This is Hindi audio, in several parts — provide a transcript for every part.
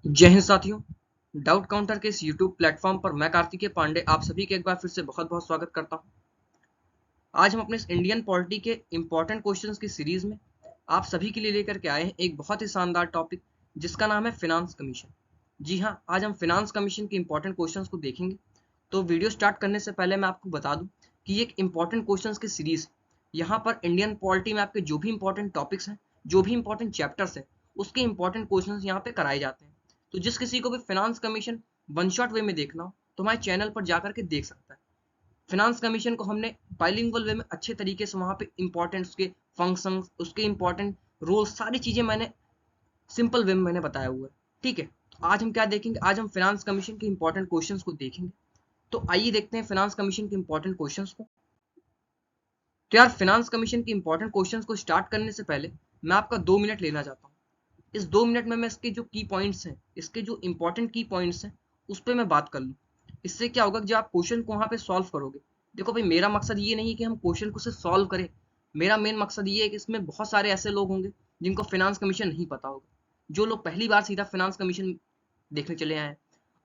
जय हिंद साथियों। डाउट काउंटर के इस यूट्यूब प्लेटफॉर्म पर मैं कार्तिकेय पांडे आप सभी के एक बार फिर से बहुत बहुत स्वागत करता हूं। आज हम अपने इस इंडियन पॉलिटी के इंपॉर्टेंट क्वेश्चंस की सीरीज में आप सभी के लिए लेकर के आए हैं एक बहुत ही शानदार टॉपिक जिसका नाम है फिनांस कमीशन। जी हाँ, आज हम फिनांस कमीशन के इंपॉर्टेंट क्वेश्चंस को देखेंगे। तो वीडियो स्टार्ट करने से पहले मैं आपको बता दूं कि ये एक इंपॉर्टेंट क्वेश्चंस की सीरीज है। यहाँ पर इंडियन पॉलिटी में आपके जो भी इंपॉर्टेंट टॉपिक्स हैं, जो भी इंपॉर्टेंट चैप्टर्स हैं, उसके इंपॉर्टेंट क्वेश्चंस यहाँ पे कराए जाते हैं। तो जिस किसी को भी फिनांस कमीशन वन शॉट वे में देखना हो तो हमारे चैनल पर जाकर के देख सकता है। फिनांस कमीशन को हमने बाइलिंगुअल वे में अच्छे तरीके से वहां पे इंपॉर्टेंट उसके फंक्शन, उसके इंपॉर्टेंट रोल, सारी चीजें मैंने सिंपल वे में मैंने बताया हुआ है। ठीक है, तो आज हम क्या देखेंगे? आज हम फिनांस कमीशन के इंपॉर्टेंट क्वेश्चंस को देखेंगे। तो आइए देखते हैं फिनांस कमीशन के इंपॉर्टेंट क्वेश्चंस को। तो यार, फिनांस कमीशन के इंपॉर्टेंट क्वेश्चंस को स्टार्ट करने से पहले मैं आपका 2 मिनट लेना चाहता हूँ। इस 2 मिनट में मैं इसके जो की पॉइंट्स हैं, इसके जो इंपॉर्टेंट की पॉइंट्स हैं, उस पर मैं बात कर लूँ। इससे क्या होगा कि जब आप क्वेश्चन को वहां पे सॉल्व करोगे, देखो भाई, मेरा मकसद ये नहीं है कि हम क्वेश्चन को सिर्फ सॉल्व करें। मेरा मेन मकसद ये है कि इसमें बहुत सारे ऐसे लोग होंगे जिनको फिनांस कमीशन नहीं पता होगा। जो लोग पहली बार सीधा फिनांस कमीशन देखने चले आए हैं,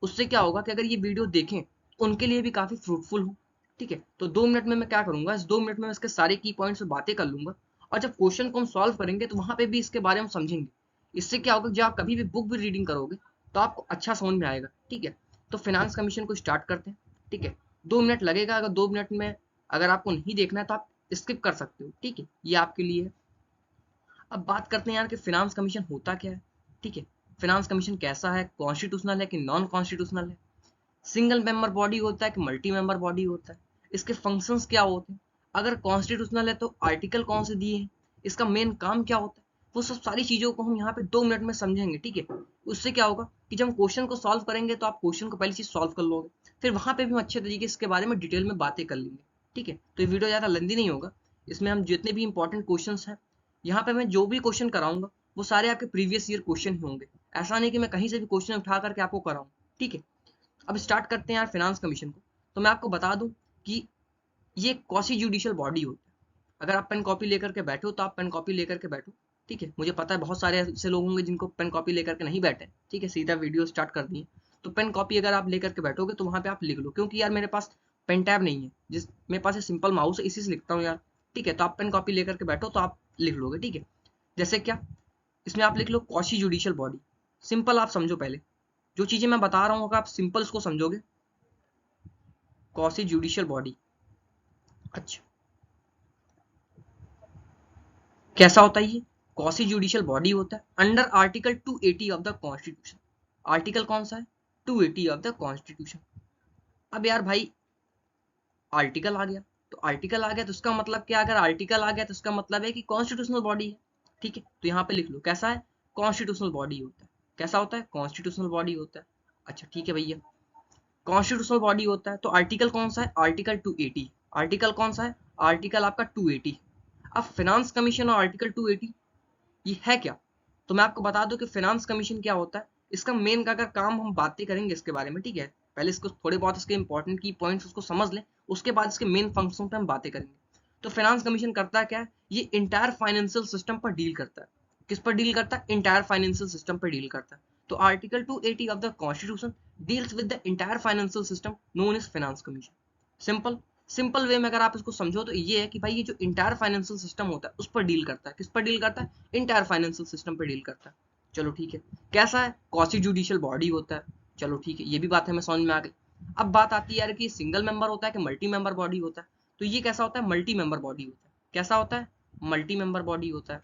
उससे क्या होगा कि अगर ये वीडियो देखें उनके लिए भी काफी फ्रूटफुल हो। ठीक है, तो 2 मिनट में मैं क्या करूंगा, इस 2 मिनट में इसके सारे की पॉइंट्स बातें कर लूंगा। और जब क्वेश्चन को हम सॉल्व करेंगे तो वहां पे भी इसके बारे में समझेंगे। इससे क्या होगा, जब आप कभी भी बुक भी रीडिंग करोगे तो आपको अच्छा समझ में आएगा। ठीक है, तो फिनांस कमीशन को स्टार्ट करते हैं। ठीक है, 2 मिनट लगेगा। अगर 2 मिनट में अगर आपको नहीं देखना है तो आप स्किप कर सकते हो। ठीक है, ये आपके लिए है। अब बात करते हैं यार कि फिनांस कमीशन होता क्या है। ठीक है, फिनांस कमीशन कैसा है, कॉन्स्टिट्यूशनल है कि नॉन कॉन्स्टिट्यूशनल है, सिंगल मेंबर बॉडी होता है कि मल्टी मेंबर बॉडी होता है, इसके फंक्शंस क्या होते हैं, अगर कॉन्स्टिट्यूशनल है तो आर्टिकल कौन से दिए हैं, इसका मेन काम क्या होता है, वो सब सारी चीजों को हम यहाँ पे 2 मिनट में समझेंगे। ठीक है, उससे क्या होगा कि जब हम क्वेश्चन को सॉल्व करेंगे तो आप क्वेश्चन को पहली चीज सॉल्व कर लोगे, फिर वहां पे भी हम अच्छे तरीके से इसके बारे में डिटेल में बातें कर लेंगे। ठीक है, तो ये वीडियो ज्यादा लंबी नहीं होगा। इसमें हम जितने भी इंपॉर्टेंट क्वेश्चन हैं, यहाँ पे मैं जो भी क्वेश्चन कराऊंगा वो सारे आपके प्रीवियस ईयर क्वेश्चन ही होंगे। ऐसा नहीं कि मैं कहीं से भी क्वेश्चन उठा करके आपको कराऊं। ठीक है, अब स्टार्ट करते हैं यार फिनांस कमीशन को। तो मैं आपको बता दूं कि ये क्वासी जुडिशियल बॉडी होती है। अगर आप पेन कॉपी लेकर के बैठो तो आप पेन कॉपी लेकर के बैठो। ठीक है, मुझे पता है बहुत सारे ऐसे लोग होंगे जिनको पेन कॉपी लेकर के नहीं बैठे। ठीक है, सीधा वीडियो स्टार्ट कर दिए। तो पेन कॉपी अगर आप लेकर के बैठोगे तो वहां पे आप लिख लो, क्योंकि यार मेरे पास पेन टैब नहीं है, जिस मेरे पास सिंपल माउस है, इसी से लिखता हूँ यार। ठीक है, तो आप पेन कॉपी लेकर के बैठो तो आप लिख लोगे। ठीक है, जैसे क्या, इसमें आप लिख लो क्वासी जुडिशियल बॉडी। सिंपल आप समझो, पहले जो चीजें मैं बता रहा हूँ अगर आप सिंपल इसको समझोगे, क्वासी जुडिशियल बॉडी। अच्छा, कैसा होता है ये? क्वासी जुडिशियल बॉडी होता है under article 280 of the constitution. Article कौन सा है? 280 ऑफ द कॉन्स्टिट्यूशन। अब यार भाई, आर्टिकल आ गया तो आर्टिकल आ गया तो इसका मतलब क्या? अगर आर्टिकल आ गया तो इसका मतलब है कि कॉन्स्टिट्यूशनल बॉडी है। ठीक है, तो यहाँ पे लिख लो कैसा है, कॉन्स्टिट्यूशनल बॉडी होता है। कैसा होता है? कॉन्स्टिट्यूशनल बॉडी होता है। अच्छा ठीक है भैया, कॉन्स्टिट्यूशनल बॉडी होता है तो आर्टिकल कौन सा है? आर्टिकल 280। आर्टिकल कौन सा है? आर्टिकल आपका 280। अब फिनांस कमीशन और आर्टिकल 280 ये है क्या? तो मैं आपको बता दूं कि फिनांस कमीशन क्या होता है। इसका मेन का अगर काम हम बातें करेंगे इसके बारे में। ठीक है, पहले इसको थोड़े बहुत इसके इंपॉर्टेंट की पॉइंट्स उसको समझ लें, उसके बाद इसके मेन फंक्शन पे हम बातें करेंगे। तो फिनांस कमीशन करता क्या है? ये इंटायर फाइनेंशियल सिस्टम पर डील करता है। किस पर डील करता है? इंटायर फाइनेंशियल सिस्टम पर डील करता है। तो article 280 of the constitution deals with the entire financial system known as finance commission. Simple simple way में अगर आप इसको समझो तो ये है कि भाई ये जो इंटायर फाइनेंशियल सिस्टम होता है उस पर डील करता है। किस पर डील करता है? इंटायर फाइनेंशियल सिस्टम पर डील करता है। चलो ठीक है, कैसा है? क्वासी जुडिशियल बॉडी होता है। चलो ठीक है, ये भी बात हमें समझ में आ गई। अब बात आती है यार कि सिंगल मेंबर होता है कि मल्टी मेंबर बॉडी होता है। तो ये कैसा होता है? मल्टी मेंबर बॉडी होता है। कैसा होता है? मल्टी मेंबर बॉडी होता है।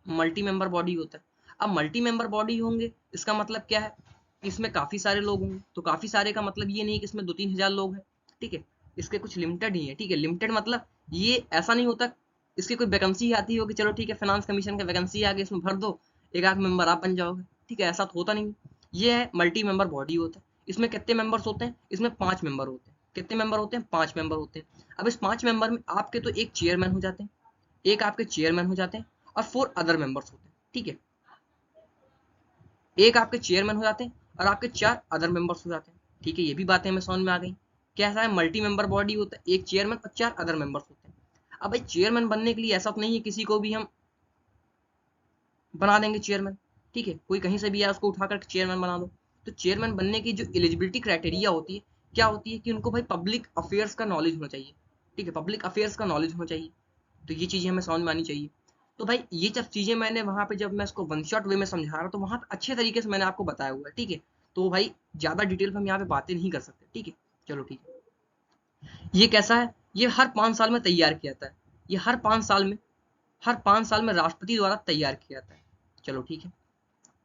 मल्टी मेंबर बॉडी होता है। अब मल्टी मेंबर बॉडी होंगे, इसका मतलब क्या है? इसमें काफी सारे लोग होंगे। तो काफी सारे का मतलब ये नहीं कि इसमें 2-3 हजार लोग हैं। ठीक है, इसके कुछ लिमिटेड ही है। ठीक है, लिमिटेड मतलब ये ऐसा नहीं होता इसकी कोई वैकेंसी आती हो कि चलो ठीक है फिनांस कमीशन का वैकेंसी आ गई, इसमें भर दो, एक आध मेंबर आप बन जाओगे। ठीक है, ऐसा तो होता नहीं। ये है मल्टी मेंबर बॉडी होता है। इसमें कितने मेंबर्स होते हैं? इसमें 5 मेंबर होते हैं। कितने मेंबर होते हैं? 5 मेंबर होते हैं। अब इस 5 मेंबर में आपके तो एक चेयरमैन हो जाते हैं, एक आपके चेयरमैन हो जाते हैं, और 4 अदर मेंबर्स होते हैं। ठीक है, एक आपके चेयरमैन हो जाते हैं और आपके 4 अदर मेंबर्स हो जाते हैं। ठीक है, ये भी बातें हमें समझ में आ गई। कैसा है? मल्टी मेंबर बॉडी होता है, एक चेयरमैन और 4 अदर मेंबर्स होते हैं। अब भाई चेयरमैन बनने के लिए ऐसा तो नहीं है किसी को भी हम बना देंगे चेयरमैन। ठीक है, कोई कहीं से भी आया उसको उठाकर चेयरमैन बना दो। तो चेयरमैन बनने की जो एलिजिबिलिटी क्राइटेरिया होती है, क्या होती है कि उनको भाई पब्लिक अफेयर्स का नॉलेज होना चाहिए। ठीक है, पब्लिक अफेयर्स का नॉलेज होना चाहिए। तो ये चीजें हमें समझ में आनी चाहिए। तो भाई ये सब चीजें मैंने वहां पे, जब मैं इसको वन शॉट वे में समझा रहा, तो वहां पे अच्छे तरीके से मैंने आपको बताया हुआ है। ठीक है, तो भाई ज्यादा डिटेल में हम यहाँ पे बातें नहीं कर सकते। ठीक है, चलो ठीक है। ये कैसा है, ये हर 5 साल में तैयार किया जाता है। ये हर 5 साल में राष्ट्रपति द्वारा तैयार किया जाता है। चलो ठीक है,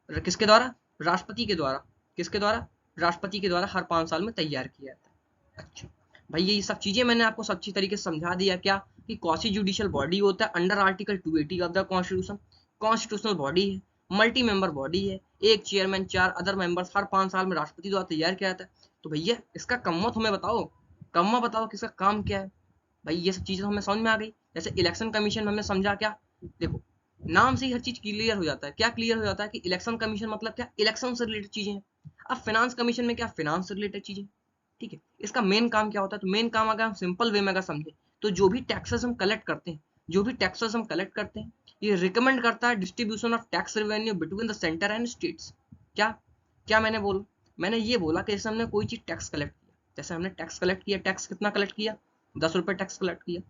किसके द्वारा? राष्ट्रपति के द्वारा। किसके द्वारा? राष्ट्रपति के द्वारा हर 5 साल में तैयार किया जाता है। अच्छा भाई, ये सब चीजें मैंने आपको अच्छी तरीके से समझा दिया। क्या कि क्वासी जुडिशियल बॉडी होता है under article 280 of the constitution. Constitutional body है, मल्टी मेंबर बॉडी है, एक चेयरमैन 4 अदर मेंबर्स, हर 5 साल में राष्ट्रपति द्वारा तैयार किया जाता है। तो भैया इसका कम्मा तुम्हें बताओ, कम्मा बताओ कि इसका काम क्या है। भाई ये सब चीजें हमें समझ में आ गई। जैसे इलेक्शन कमीशन में हमने समझा, क्या देखो नाम से ही हर चीज क्लियर हो जाता है। क्या क्लियर हो जाता है कि इलेक्शन कमीशन मतलब क्या, इलेक्शन से रिलेटेड चीजें हैं। अब फाइनेंस कमीशन में क्या, फाइनेंस से रिलेटेड चीजें। ठीक है, इसका मेन काम क्या होता है? तो मेन काम अगर हम सिंपल वे में अगर समझे, तो जो भी टैक्सेस हम कलेक्ट करते हैं, ये रिकमेंड करता है distribution of tax revenue between the centre and states. क्या क्या मैंने बोला? मैंने ये बोला कि जैसे हमने कोई चीज टैक्स कलेक्ट किया, जैसे हमने टैक्स कलेक्ट किया, टैक्स कितना कलेक्ट किया? 10 रुपए टैक्स कलेक्ट किया।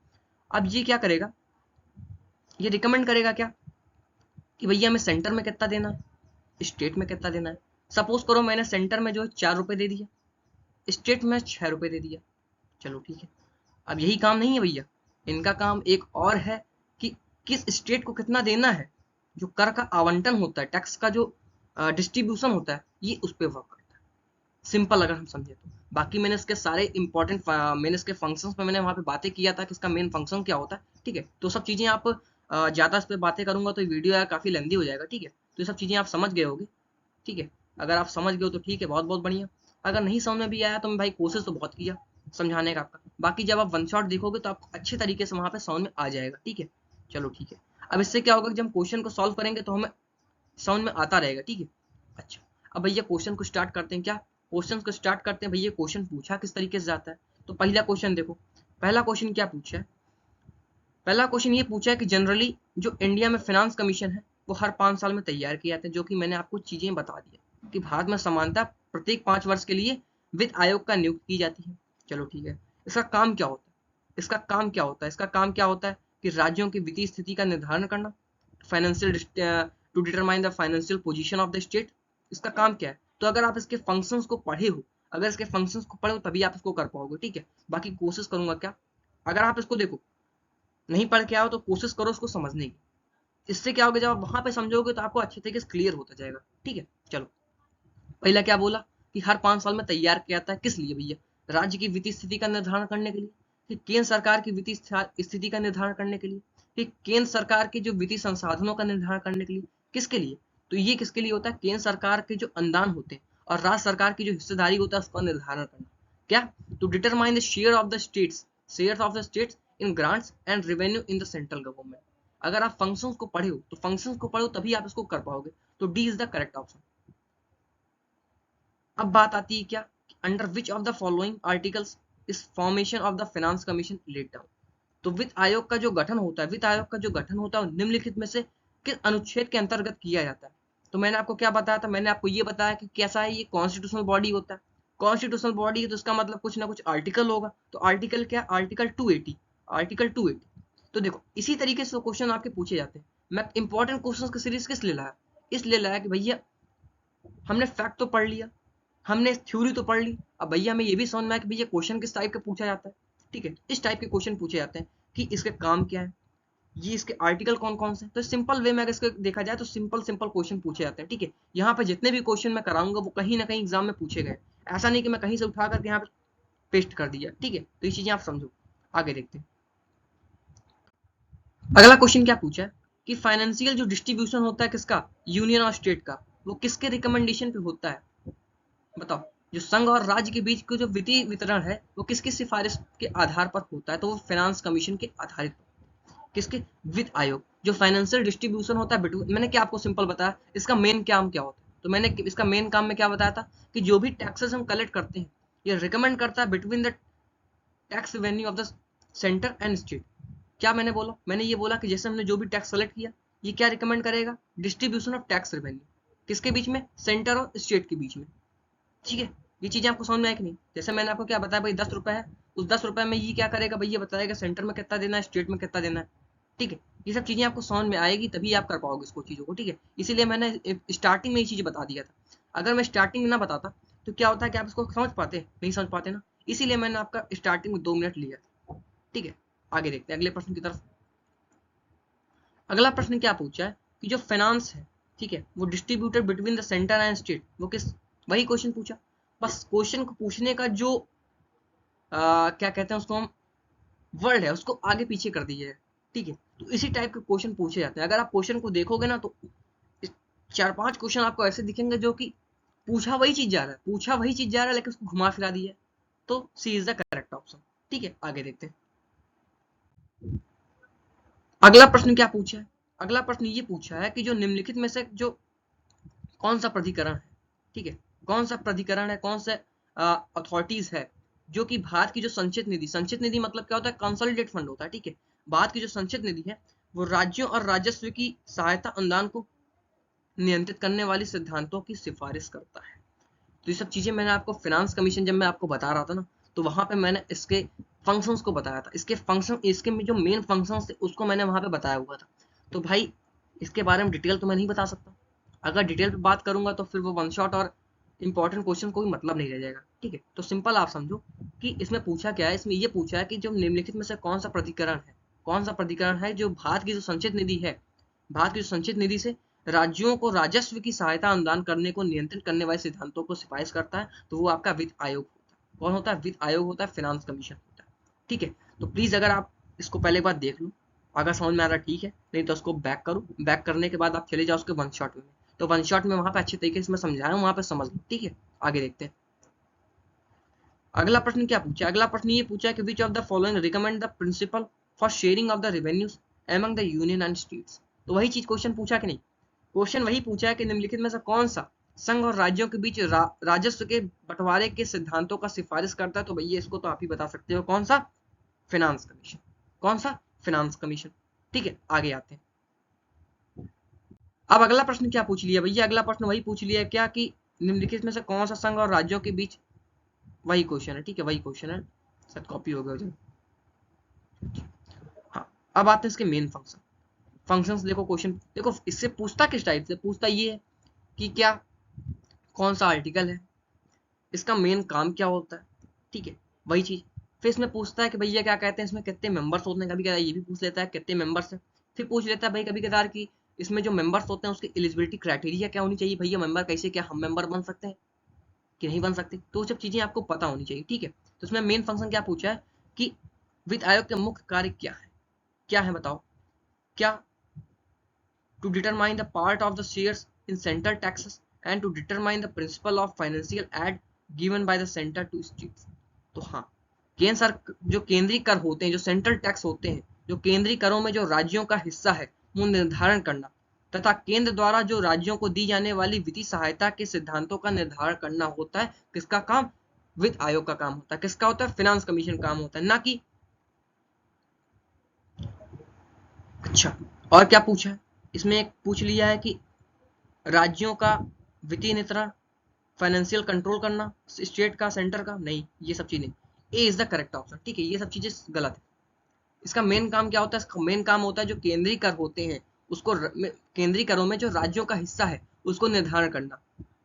अब ये क्या करेगा, ये रिकमेंड करेगा क्या कि भैया हमें सेंटर में कितना देना है, स्टेट में कितना देना है। सपोज करो मैंने सेंटर में जो है 4 रुपए दे दिया, स्टेट में 6 रुपए दे दिया। चलो ठीक है, अब यही काम नहीं है भैया, इनका काम एक और है कि किस स्टेट को कितना देना है। जो कर का आवंटन होता है, टैक्स का जो डिस्ट्रीब्यूशन होता है, ये उस पर वर्क करता है। सिंपल अगर हम समझे तो। बाकी मैंने इसके सारे इंपॉर्टेंट मैंने इसके फंक्शंस पे मैंने वहां पे बातें किया था कि इसका मेन फंक्शन क्या होता है। ठीक है, तो सब चीजें आप ज्यादा इस पर बातें करूंगा तो वीडियो यार काफी लेंदी हो जाएगा। ठीक है, तो ये सब चीजें आप समझ गए होगे। ठीक है, अगर आप समझ गए हो तो ठीक है, बहुत बहुत बढ़िया। अगर नहीं समझ में भी आया तो मैं भाई कोशिश तो बहुत किया समझाने का आपका। बाकी जब आप वन शॉट देखोगे तो आपको अच्छे तरीके से वहां पे समझ में आ जाएगा। ठीक है, चलो ठीक है। अब इससे क्या होगा कि जब हम क्वेश्चन को सॉल्व करेंगे तो हमें समझ में आता रहेगा। ठीक है, अच्छा अब भैया क्वेश्चन को स्टार्ट करते हैं। क्या क्वेश्चन को स्टार्ट करते हैं भैया? क्वेश्चन पूछा किस तरीके से जाता है, तो पहला क्वेश्चन देखो। पहला क्वेश्चन क्या पूछा है? पहला क्वेश्चन ये पूछा है कि जनरली जो इंडिया में फाइनेंस कमीशन है वो हर 5 साल में तैयार किए जाते हैं, जो कि मैंने आपको चीजें बता दी है कि भारत में समानता प्रत्येक 5 वर्ष के लिए वित्त आयोग का नियुक्त की जाती है। चलो ठीक है, इसका काम क्या होता है? इसका काम क्या होता है कि राज्यों की वित्तीय स्थिति का निर्धारण करना, financial to determine the financial position of the state. इसका काम क्या है? तो अगर आप इसके फंक्शंस को पढ़े हो, तभी आप इसको कर पाओगे। ठीक है, बाकी कोशिश करूंगा क्या, अगर आप इसको देखो नहीं पढ़ के आओ तो कोशिश करो उसको समझने की। इससे क्या होगा, जब आप वहां पे समझोगे तो आपको अच्छे तरीके से क्लियर होता जाएगा। ठीक है, चलो पहला क्या बोला कि हर 5 साल में तैयार किया जाता है, किस लिए भैया? राज्य की वित्तीय स्थिति का निर्धारण करने के लिए, कि केंद्र सरकार की वित्तीय स्थिति का निर्धारण करने के लिए, कि केंद्र सरकार के जो वित्तीय संसाधनों का निर्धारण करने के लिए। किसके लिए? तो ये किसके लिए होता है? केंद्र सरकार के जो अनुदान होते हैं और राज्य सरकार की जो हिस्सेदारी होता है उसका निर्धारण करना। क्या? To determine the share of the states in grants and revenue in the central government. अगर आप फंक्शंस को पढ़े हो तो फंक्शंस को पढ़ो तभी आप इसको कर पाओगे। तो D is the correct option. अब बात आती है क्या, under which of the following articles is formation of the finance commission laid down. तो वित्त आयोग का जो गठन होता है, वो निम्नलिखित में से किस अनुच्छेद के अंतर्गत किया जाता है। तो मैंने आपको क्या बताया था? मैंने आपको ये बताया कि कैसा है, ये कॉन्स्टिट्यूशनल बॉडी होता है। कॉन्स्टिट्यूशनल बॉडी है तो इसका मतलब कुछ ना कुछ आर्टिकल होगा। तो आर्टिकल क्या? आर्टिकल 280। तो देखो इसी तरीके से क्वेश्चन आपके पूछे जाते हैं। मैं इंपॉर्टेंट क्वेश्चन की सीरीज किस लिए लाया? इसलिए लाया कि भैया हमने फैक्ट तो पढ़ लिया, हमने थ्योरी तो पढ़ ली, अब भैया हमें ये भी समझ में आया कि भैया क्वेश्चन किस टाइप का पूछा जाता है। ठीक है, इस टाइप के क्वेश्चन पूछे जाते हैं कि इसके काम क्या है, ये इसके आर्टिकल कौन कौन से। तो सिंपल वे में अगर इसको देखा जाए तो सिंपल क्वेश्चन पूछे जाते हैं। ठीक है, यहाँ पे जितने भी क्वेश्चन मैं कराऊंगा वो कहीं ना कहीं एग्जाम में पूछे गए। ऐसा नहीं कि मैं कहीं से उठा करके यहाँ पे पेस्ट कर दिया। ठीक है, तो ये चीजें आप समझो। आगे देखते हैं, अगला क्वेश्चन क्या पूछा है कि फाइनेंशियल जो डिस्ट्रीब्यूशन होता है किसका, यूनियन और स्टेट का, वो किसके रिकमेंडेशन पे होता है? बताओ, जो संघ और राज्य के बीच का जो वित्तीय वितरण है वो किसकी सिफारिश के आधार पर होता है? तो वो फाइनेंस कमीशन के आधारित। किसके? वित्त आयोग। जो फाइनेंशियल डिस्ट्रीब्यूशन होता है बिटवीन, मैंने क्या आपको सिंपल बताया, इसका मेन काम क्या होता है? तो मैंने इसका मेन काम में क्या बताया था कि जो भी टैक्सेस हम कलेक्ट करते हैं ये रिकमेंड करता है between the tax revenue of the centre and state. क्या मैंने बोला? मैंने ये बोला कि जैसे हमने जो भी टैक्स कलेक्ट किया ये क्या रिकमेंड करेगा? Distribution of tax revenue. किसके बीच में? सेंटर और स्टेट के बीच में। ठीक है, ये चीजें आपको समझ में आए कि नहीं? जैसे मैंने आपको क्या बताया भाई, 10 रुपए है, उस 10 रुपए में ये क्या करेगा भाई, ये बताएगा सेंटर में कितना देना है, स्टेट में कितना देना है। ठीक है, ये सब चीजें आपको समझ में आएगी तभी आप कर पाओगे इसको चीजों को। ठीक है, इसीलिए मैंने स्टार्टिंग में ये चीज बता दिया था। अगर मैं स्टार्टिंग में ना बताता तो क्या होता है कि आप इसको समझ पाते? नहीं समझ पाते ना, इसीलिए मैंने आपका स्टार्टिंग में 2 मिनट लिया था। ठीक है, आगे देखते हैं अगले प्रश्न की तरफ। अगला प्रश्न क्या पूछा है कि जो फाइनेंस है, ठीक है, वो distributed between the centre and state, वो किस, वही क्वेश्चन पूछा। बस क्वेश्चन को पूछने का जो क्या कहते हैं उसको हम, वर्ड है, उसको आगे पीछे कर दिया है। ठीक है, तो इसी टाइप के क्वेश्चन पूछे जाते हैं। अगर आप क्वेश्चन को देखोगे ना तो 4-5 क्वेश्चन आपको ऐसे दिखेंगे जो कि पूछा वही चीज जा रहा है, पूछा वही चीज जा रहा है, लेकिन उसको घुमा फिरा दिया है। तो सी इज द करेक्ट ऑप्शन। ठीक है, आगे देखते हैं। अगला प्रश्न क्या पूछा है? अगला प्रश्न ये पूछा है कि जो निम्नलिखित में से जो कौन सा प्राधिकरण है, ठीक है, कौन सा प्राधिकरण है, कौन से अथॉरिटीज है जो कि भारत की जो संचित निधि मतलब क्या होता है? कंसोलिडेट फंड होता है। ठीक है, भारत की जो संचित निधि है वो राज्यों और राजस्व की सहायता अनुदान को नियंत्रित करने वाली सिद्धांतों की सिफारिश करता है। तो ये सब चीजें मैंने आपको फाइनेंस कमीशन जब मैं आपको बता रहा था ना, तो वहां पे मैंने इसके फंक्शंस को बताया था, इसके फंक्शन, इसके जो मेन फंक्शंस थे उसको मैंने वहां पे बताया हुआ था। तो भाई इसके बारे में डिटेल तो मैं नहीं बता सकता। अगर डिटेल पे बात करूंगा तो फिर वो वन शॉट और इंपॉर्टेंट क्वेश्चन कोई मतलब नहीं रह जाएगा। ठीक है, तो सिंपल आप समझो कि इसमें पूछा क्या है, इसमें ये पूछा है कि जो निम्नलिखित में से कौन सा प्राधिकरण है, कौन सा प्राधिकरण है जो भारत की जो संचित निधि है, भारत की जो संचित निधि से राज्यों को राजस्व की सहायता अनुदान करने को नियंत्रित करने वाले सिद्धांतों को सिफारिश करता है। तो वो आपका वित्त आयोग होता है। कौन होता है? वित्त आयोग होता है, फाइनेंस कमीशन होता है। ठीक है, तो प्लीज अगर आप इसको पहले बार देख लो, अगर समझ में आ रहा ठीक है, नहीं तो उसको बैक करो, बैक करने के बाद आप चले जाओ उसके वन शॉट में। तो वन शॉट में वहां पे अच्छे तरीके से मैं समझाया हूँ, वहां पे समझ लो। ठीक है, आगे देखते हैं। अगला प्रश्न क्या पूछा? अगला प्रश्न ये पूछा कि which of the following recommend the principle for sharing of the revenues among the union and states. तो वही चीज क्वेश्चन पूछा कि नहीं? क्वेश्चन वही पूछा है कि निम्नलिखित में से कौन सा संघ और राज्यों के बीच राजस्व के बंटवारे के सिद्धांतों का सिफारिश करता है। तो भैया इसको तो आप ही बता सकते हो, कौन सा? Finance commission. कौन सा? Finance commission. ठीक है, आगे आते हैं। अब अगला प्रश्न क्या पूछ लिया भैया? अगला प्रश्न वही पूछ लिया क्या कि निम्नलिखित में से कौन सा संघ और राज्यों के बीच, वही क्वेश्चन है। ठीक है, वही क्वेश्चन है, शायद कॉपी हो गया। हाँ, अब आते हैं इसके मेन फंक्शन। फंक्शंस देखो, क्वेश्चन देखो, इससे पूछता किस टाइप से पूछता, ये है कि क्या, कौन सा आर्टिकल है, इसका मेन काम क्या होता है। ठीक है, वही चीज। फिर इसमें पूछता है कि भैया क्या कहते हैं इसमें कितने मेंबर्स होते हैं, कभी कदार ये भी पूछ लेता है कितने मेंबर्स है। फिर पूछ लेता है भाई कभी कदार की इसमें जो मेंबर्स होते हैं उसकी एलिजिबिलिटी क्राइटेरिया क्या होनी चाहिए, भैया मेंबर कैसे, क्या हम मेंबर बन सकते हैं कि नहीं बन सकते। तो वो सब चीजें आपको पता होनी चाहिए। ठीक है, तो इसमें मेन फंक्शन क्या पूछा है कि वित्त आयोग के मुख्य कार्य क्या है, क्या है बताओ। क्या? to determine the part of the shares in central taxes and to determine the principle of financial aid given by the center to states। तो हाँ, केंद्र सर जो केंद्रीय कर होते हैं, जो सेंट्रल टैक्स होते हैं, जो केंद्रीय करों में जो राज्यों का हिस्सा है वो निर्धारण करना, तथा केंद्र द्वारा जो राज्यों को दी जाने वाली वित्तीय सहायता के सिद्धांतों का निर्धारण करना होता है। किसका काम? वित्त आयोग का काम होता है। किसका होता है? फाइनेंस कमीशन काम होता है, ना कि। अच्छा, और क्या पूछा है इसमें? एक पूछ लिया है कि राज्यों का वित्तीय नियंत्रण, फाइनेंशियल कंट्रोल करना, स्टेट का, सेंटर का, नहीं, ये सब चीजें। ए इज द करेक्ट ऑप्शन। ठीक है, ये सब चीजें गलत है। इसका मेन काम क्या होता है? इसका मेन काम होता है जो केंद्रीय कर होते हैं उसको केंद्रीय करों में जो राज्यों का हिस्सा है उसको निर्धारण करना,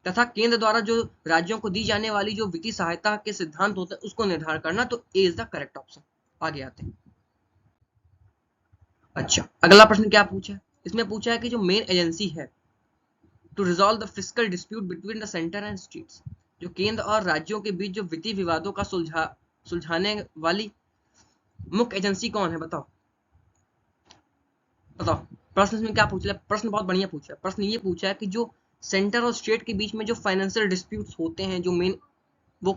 तथा केंद्र द्वारा जो राज्यों को दी जाने वाली जो वित्तीय सहायता के सिद्धांत होते हैं उसको निर्धारण करना। तो ए इज द करेक्ट ऑप्शन। आगे आते हैं। अच्छा, अगला प्रश्न क्या पूछा है? इसमें पूछा है कि जो मेन एजेंसी है to resolve the fiscal dispute between the centre and states, जो केंद्र और राज्यों के बीच जो वित्तीय विवादों का सुलझाने वाली मुख्य एजेंसी कौन है, बताओ। बताओ, प्रश्न इसमें क्या पूछ रहा है? प्रश्न बहुत बढ़िया पूछा है। प्रश्न ये पूछा है कि जो सेंटर और स्टेट के बीच में जो फाइनेंशियल डिस्प्यूट्स होते हैं, जो मेन, वो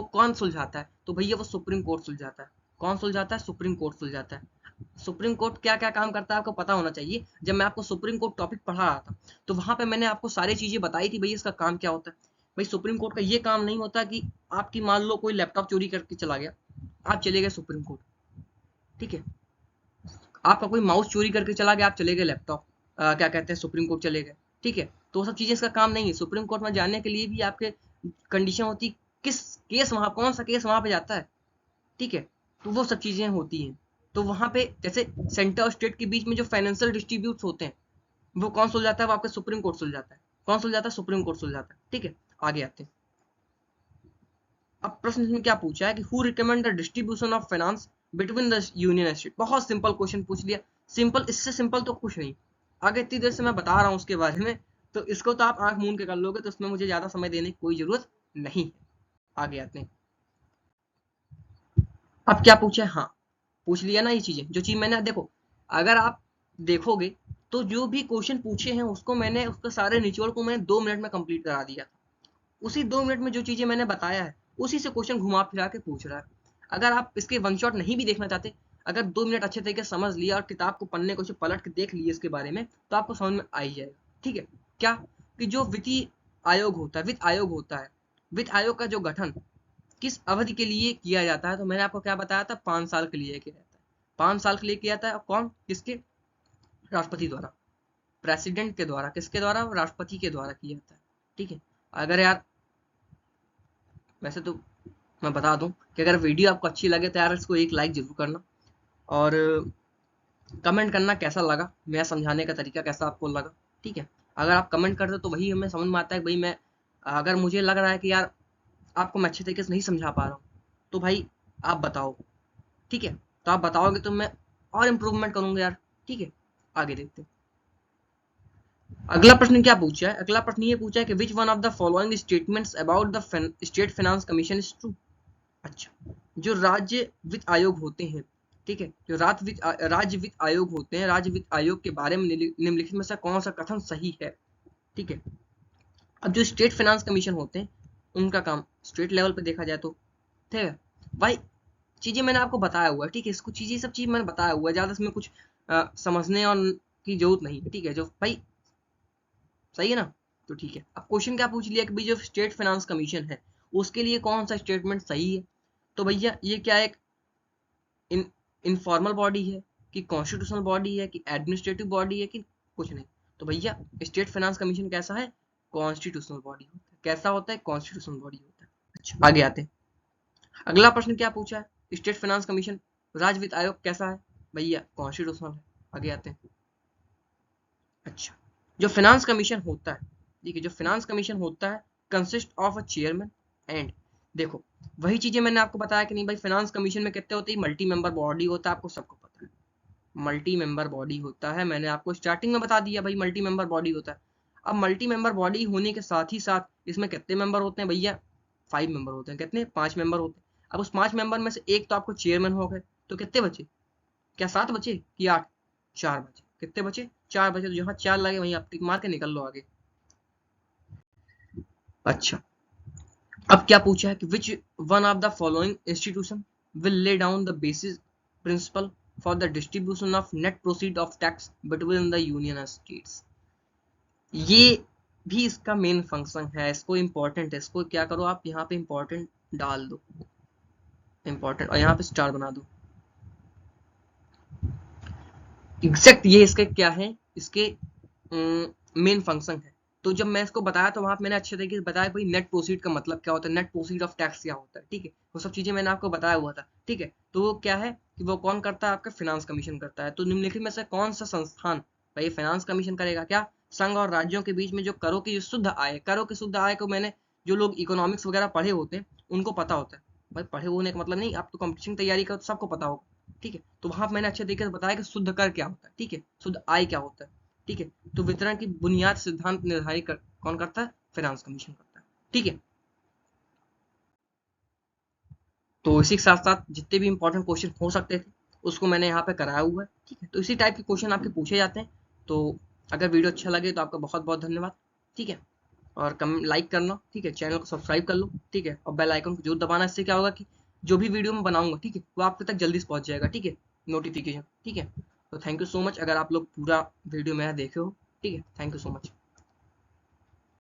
कौन सुलझाता है? तो भैया वो सुप्रीम कोर्ट सुलझाता है। कौन सुलझाता है? सुप्रीम कोर्ट सुलझाता है। सुप्रीम कोर्ट क्या क्या काम करता है आपको पता होना चाहिए। जब मैं आपको सुप्रीम कोर्ट टॉपिक पढ़ा रहा था तो वहां पे मैंने आपको सारी चीजें बताई थी, भैया इसका काम क्या होता है। भाई सुप्रीम कोर्ट का ये काम नहीं होता कि आपकी मान लो कोई लैपटॉप चोरी करके चला गया, आप चले गए सुप्रीम कोर्ट। ठीक है, आपका कोई माउस चोरी करके चला गया, आप चले गए लैपटॉप क्या कहते हैं सुप्रीम कोर्ट चले गए। ठीक है, तो वो सब चीजें इसका काम नहीं है। सुप्रीम कोर्ट में जाने के लिए भी आपके कंडीशन होती, किस केस वहां, कौन सा केस वहां पे जाता है, ठीक है। तो वो सब चीजें होती हैं। तो वहां पे जैसे सेंटर और स्टेट के बीच में जो फाइनेंशियल डिस्ट्रीब्यूट होते हैं वो कौन सुलझाता है, वो आपका सुप्रीम कोर्ट सुलझाता है। कौन सुलझाता है? सुप्रीम कोर्ट सुलझाता है, ठीक है। आगे आते हैं। अब प्रश्न इसमें क्या पूछा है कि who recommend the distribution of finance between the union and state. बहुत सिंपल क्वेश्चन पूछ लिया, सिंपल, इससे सिंपल तो कुछ नहीं। आगे इतनी देर से मैं बता रहा हूँ उसके बारे में, तो इसको तो आप आंख मूंद के कर लोगे, तो उसमें मुझे ज्यादा समय देने की कोई जरूरत नहीं है। आगे आते हैं। अब क्या पूछा है, हाँ पूछ लिया ना ये चीजें, जो चीज मैंने, देखो अगर आप देखोगे तो जो भी क्वेश्चन पूछे हैं उसको मैंने, उसके सारे निचोड़ को मैंने 2 मिनट में कंप्लीट करा दिया। उसी 2 मिनट में जो चीजें मैंने बताया है उसी से क्वेश्चन घुमा फिरा के पूछ रहा है। अगर आप इसके वन शॉट नहीं भी देखना चाहते, अगर 2 मिनट अच्छे तरीके से समझ लिया और किताब को पन्ने को पलट के देख लिए इसके बारे में, तो आपको समझ में आ ही जाएगा, ठीक है। क्या कि जो वित्तीय आयोग होता है, वित्त आयोग होता है, वित्त आयोग का जो गठन किस अवधि के लिए किया जाता है, तो मैंने आपको क्या बताया था, 5 साल के लिए किया जाता है। 5 साल के लिए किया जाता है। और कौन, किसके? राष्ट्रपति द्वारा, प्रेसिडेंट के द्वारा, किसके द्वारा? राष्ट्रपति के द्वारा किया जाता है, ठीक है। अगर यार, वैसे तो मैं बता दूं कि अगर वीडियो आपको अच्छी लगे तो यार इसको एक लाइक जरूर करना, और कमेंट करना कैसा लगा, मेरा समझाने का तरीका कैसा आपको लगा, ठीक है। अगर आप कमेंट करते हो तो वही हमें समझ में आता है कि भाई मैं, अगर मुझे लग रहा है कि यार आपको मैं अच्छे तरीके से नहीं समझा पा रहा हूँ, तो भाई आप बताओ, ठीक है। तो आप बताओगे तो मैं और इम्प्रूवमेंट करूंगा यार, ठीक है। आगे देखते हैं। अगला प्रश्न क्या पूछा है, अगला प्रश्न ये पूछा है कि which one of the following statements about the state finance commission is true. अच्छा, जो राज्य वित्त आयोग होते हैं, ठीक है, जो राज्य वित्त आयोग होते हैं, राज्य वित्त आयोग के बारे में निम्नलिखित में से कौन सा कथन सही है, ठीक है। अब जो स्टेट फाइनेंस कमीशन होते हैं उनका काम स्टेट लेवल पे देखा जाए तो, ठीक है भाई, चीजें मैंने आपको बताया हुआ है, ठीक है। इसको चीजें, सब चीज मैंने बताया हुआ है, ज्यादा इसमें कुछ समझने और की जरूरत नहीं है, ठीक है। जो भाई सही है ना, तो ठीक है। अब क्वेश्चन क्या पूछ लिया कि भाई जो स्टेट फाइनेंस कमीशन है उसके लिए कौन सा स्टेटमेंट सही है। तो भैया ये क्या, एक इनफॉर्मल बॉडी है कि कॉन्स्टिट्यूशनल बॉडी है कि एडमिनिस्ट्रेटिव बॉडी है कि कुछ नहीं। तो भैया स्टेट फाइनेंस कमीशन कैसा है? कॉन्स्टिट्यूशनल बॉडी होता है। कैसा होता है? कॉन्स्टिट्यूशनल बॉडी होता है। अच्छा, आगे आते हैं। अगला प्रश्न क्या पूछा है, स्टेट फाइनेंस कमीशन, राज्य वित्त आयोग कैसा है? भैया कॉन्स्टिट्यूशनल है। आगे आते हैं। अच्छा, जो फाइनेंस कमीशन होता है, ठीक है, जो फाइनेंस कमीशन होता है consist of a chairman and, देखो वही चीजें मैंने आपको बताया कि नहीं भाई, फाइनेंस कमीशन में कितने होते हैं? मल्टी मेंबर बॉडी होता है, आपको सबको पता है मल्टी मेंबर बॉडी होता है। मैंने आपको स्टार्टिंग में बता दिया भाई मल्टी मेंबर बॉडी होता है। अब मल्टी मेंबर बॉडी होने के साथ ही साथ इसमें कितने मेंबर होते हैं भैया? 5 मेंबर होते हैं। कितने? 5 मेंबर होते हैं। अब उस 5 मेंबर में से एक तो आपको चेयरमैन हो गए, तो कितने बचे? क्या 7 बचे कि 8? 4 बचे। कितने बचे? 4 बचे। तो जहां 4 लगे वहीं आप टिक मार के निकल लो आगे। अच्छा, अब क्या पूछा है कि which one of the following institution will lay down the basis principle for the distribution of net proceed of tax between the union and states. ये भी इसका मेन फंक्शन है, इसको इंपॉर्टेंट है, इसको क्या करो आप यहाँ पे इंपॉर्टेंट डाल दो, इंपॉर्टेंट, और यहाँ पे स्टार बना दो। एग्जैक्ट ये इसके क्या है, इसके मेन फंक्शन है। तो जब मैं इसको बताया तो वहां मैंने अच्छे तरीके से बताया भाई नेट प्रोसीड का मतलब क्या होता है, नेट प्रोसीड ऑफ टैक्स क्या होता है, ठीक है। वो सब चीजें मैंने आपको बताया हुआ था, ठीक है। तो वो क्या है कि वो कौन करता है? आपका फाइनेंस कमीशन करता है। तो निम्नलिखित में से कौन सा संस्थान भाई फाइनेंस कमीशन करेगा? क्या? संघ और राज्यों के बीच में जो करों की जो शुद्ध आय, करों की शुद्ध आय को मैंने, जो लोग इकोनॉमिक्स वगैरह पढ़े होते हैं उनको पता होता है भाई, पढ़े होने का मतलब नहीं, आप तो कंपटीशन तैयारी का तो सबको पता होगा, ठीक है। तो वहां मैंने अच्छे तरीके से बताया कि शुद्ध कर क्या होता है, ठीक है, शुद्ध आय क्या होता है, ठीक है। तो वितरण की बुनियाद सिद्धांत निर्धारित कौन करता है? फाइनेंस कमीशन करता है, ठीक है। तो इसी के साथ साथ जितने भी इंपॉर्टेंट क्वेश्चन हो सकते थे उसको मैंने यहाँ पे कराया हुआ है, ठीक है। तो इसी टाइप के क्वेश्चन आपके पूछे जाते हैं। तो अगर वीडियो अच्छा लगे तो आपका बहुत बहुत धन्यवाद, ठीक है। और कम लाइक करना, ठीक है, चैनल को सब्सक्राइब कर लो, ठीक है, और बेल आइकन को जरूर दबाना। इससे क्या होगा कि जो भी वीडियो मैं बनाऊंगा, ठीक है, वो आप तक जल्दी से पहुंच जाएगा, ठीक है, नोटिफिकेशन, ठीक है। तो थैंक यू सो मच, अगर आप लोग पूरा वीडियो मेरा देखे हो, ठीक है, थैंक यू सो मच।